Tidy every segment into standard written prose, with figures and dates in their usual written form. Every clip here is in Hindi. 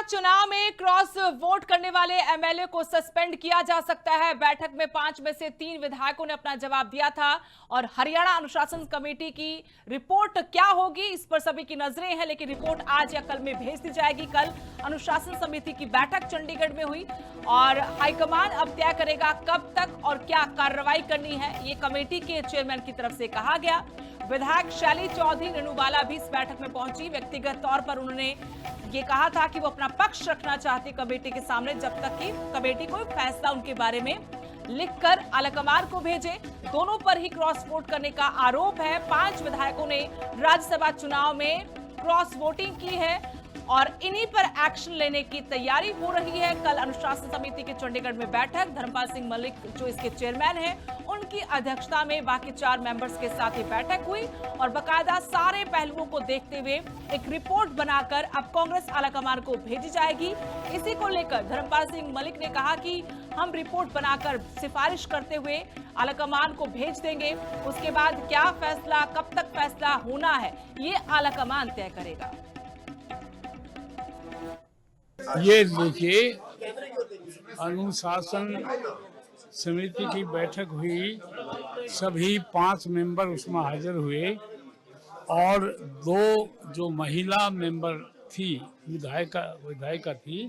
चुनाव में क्रॉस वोट करने वाले एमएलए को सस्पेंड किया जा सकता है। बैठक में 5 में से 3 विधायकों ने अपना जवाब दिया था और हरियाणा अनुशासन कमेटी की रिपोर्ट क्या होगी इस पर सभी की नजरें हैं, लेकिन रिपोर्ट आज या कल में भेज दी जाएगी। कल अनुशासन समिति की बैठक चंडीगढ़ में हुई और हाईकमान अब तय करेगा कब तक और क्या कार्रवाई करनी है, ये कमेटी के चेयरमैन की तरफ से कहा गया। विधायक शैली चौधरी रेणुवाला भी इस बैठक में पहुंची। व्यक्तिगत तौर पर उन्होंने ये कहा था कि वो अपना पक्ष रखना चाहती कमेटी के सामने जब तक कि कमेटी कोई फैसला उनके बारे में लिखकर आलाकमान को भेजे। दोनों पर ही क्रॉस वोट करने का आरोप है। 5 विधायकों ने राज्यसभा चुनाव में क्रॉस वोटिंग की है और इन्हीं पर एक्शन लेने की तैयारी हो रही है। कल अनुशासन समिति के चंडीगढ़ में बैठक धर्मपाल सिंह मलिक जो इसके चेयरमैन हैं, उनकी अध्यक्षता में बाकी 4 मेंबर्स के साथ ही बैठक हुई और बाकायदा सारे पहलुओं को देखते हुए एक रिपोर्ट बनाकर अब कांग्रेस आलाकमान को भेजी जाएगी। इसी को लेकर धर्मपाल सिंह मलिक ने कहा कि हम रिपोर्ट बनाकर सिफारिश करते हुए आलाकमान को भेज देंगे। उसके बाद क्या फैसला, कब तक फैसला होना है, ये आलाकमान तय करेगा। ये देखिए, अनुशासन समिति की बैठक हुई, सभी 5 मेंबर उसमें हाजिर हुए और 2 जो महिला मेंबर थी, विधायिका थी,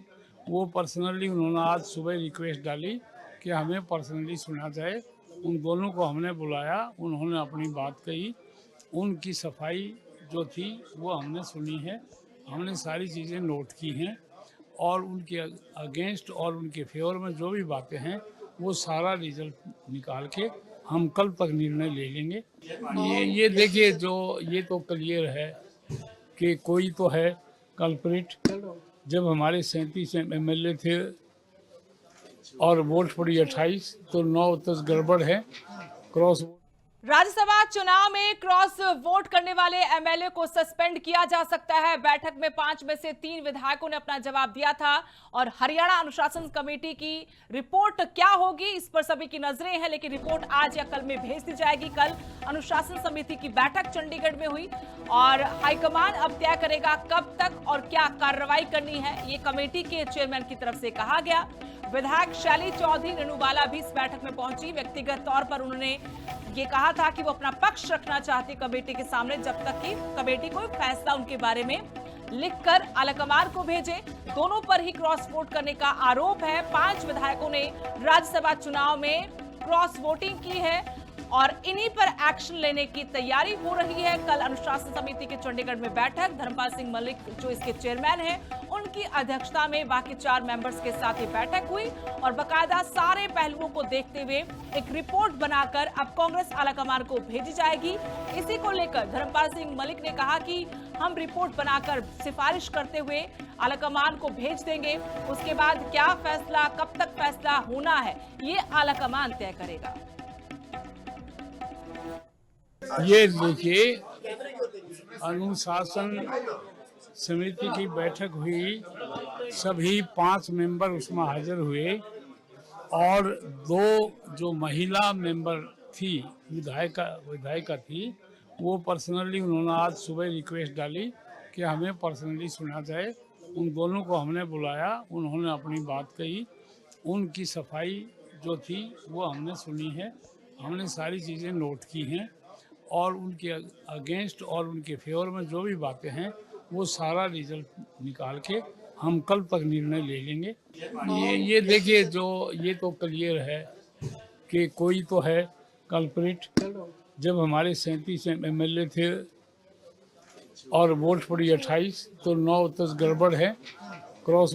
वो पर्सनली उन्होंने आज सुबह रिक्वेस्ट डाली कि हमें पर्सनली सुना जाए। उन दोनों को हमने बुलाया, उन्होंने अपनी बात कही, उनकी सफाई जो थी वो हमने सुनी है, हमने सारी चीज़ें नोट की हैं और उनके अगेंस्ट और उनके फेवर में जो भी बातें हैं वो सारा रिजल्ट निकाल के हम कल तक निर्णय ले लेंगे। ये देखिए, जो ये तो क्लियर है कि कोई तो है कल्प्रिट। जब हमारे 37 एमएलए थे और वोट पड़ी 28, तो 9-10 गड़बड़ है। क्रॉस राज्यसभा चुनाव में क्रॉस वोट करने वाले एमएलए को सस्पेंड किया जा सकता है। बैठक में 5 में से 3 विधायकों ने अपना जवाब दिया था और हरियाणा अनुशासन कमेटी की रिपोर्ट क्या होगी इस पर सभी की नजरें हैं, लेकिन रिपोर्ट आज या कल में भेज दी जाएगी। कल अनुशासन समिति की बैठक चंडीगढ़ में हुई और हाईकमान अब तय करेगा कब तक और क्या कार्रवाई करनी है, ये कमेटी के चेयरमैन की तरफ से कहा गया। विधायक शैली चौधरी रेणुवाला भी इस बैठक में पहुंची। व्यक्तिगत तौर पर उन्होंने ये कहा था कि वो अपना पक्ष रखना चाहती कमेटी के सामने जब तक कि कमेटी कोई फैसला उनके बारे में लिखकर आलाकमान को भेजे। दोनों पर ही क्रॉस वोट करने का आरोप है। 5 विधायकों ने राज्यसभा चुनाव में क्रॉस वोटिंग की है और इन्हीं पर एक्शन लेने की तैयारी हो रही है। कल अनुशासन समिति के चंडीगढ़ में बैठक धर्मपाल सिंह मलिक जो इसके चेयरमैन हैं, उनकी अध्यक्षता में बाकी 4 मेंबर्स के साथ ही बैठक हुई और बाकायदा सारे पहलुओं को देखते हुए एक रिपोर्ट बनाकर अब कांग्रेस आलाकमान को भेजी जाएगी। इसी को लेकर धर्मपाल सिंह मलिक ने कहा कि हम रिपोर्ट बनाकर सिफारिश करते हुए आलाकमान को भेज देंगे। उसके बाद क्या फैसला, कब तक फैसला होना है, ये आलाकमान तय करेगा। ये देखिए, अनुशासन समिति की बैठक हुई, सभी 5 मेंबर उसमें हाजिर हुए और 2 जो महिला मेंबर थी, विधायिका थी, वो पर्सनली उन्होंने आज सुबह रिक्वेस्ट डाली कि हमें पर्सनली सुना जाए। उन दोनों को हमने बुलाया, उन्होंने अपनी बात कही, उनकी सफाई जो थी वो हमने सुनी है, हमने सारी चीज़ें नोट की हैं और उनके अगेंस्ट और उनके फेवर में जो भी बातें हैं वो सारा रिजल्ट निकाल के हम कल तक निर्णय ले लेंगे। ये देखिए, जो ये तो क्लियर है कि कोई तो है कल्प्रिट। जब हमारे 37 एमएलए थे और वोट पड़ी 28, तो 9-10 गड़बड़ है। क्रॉस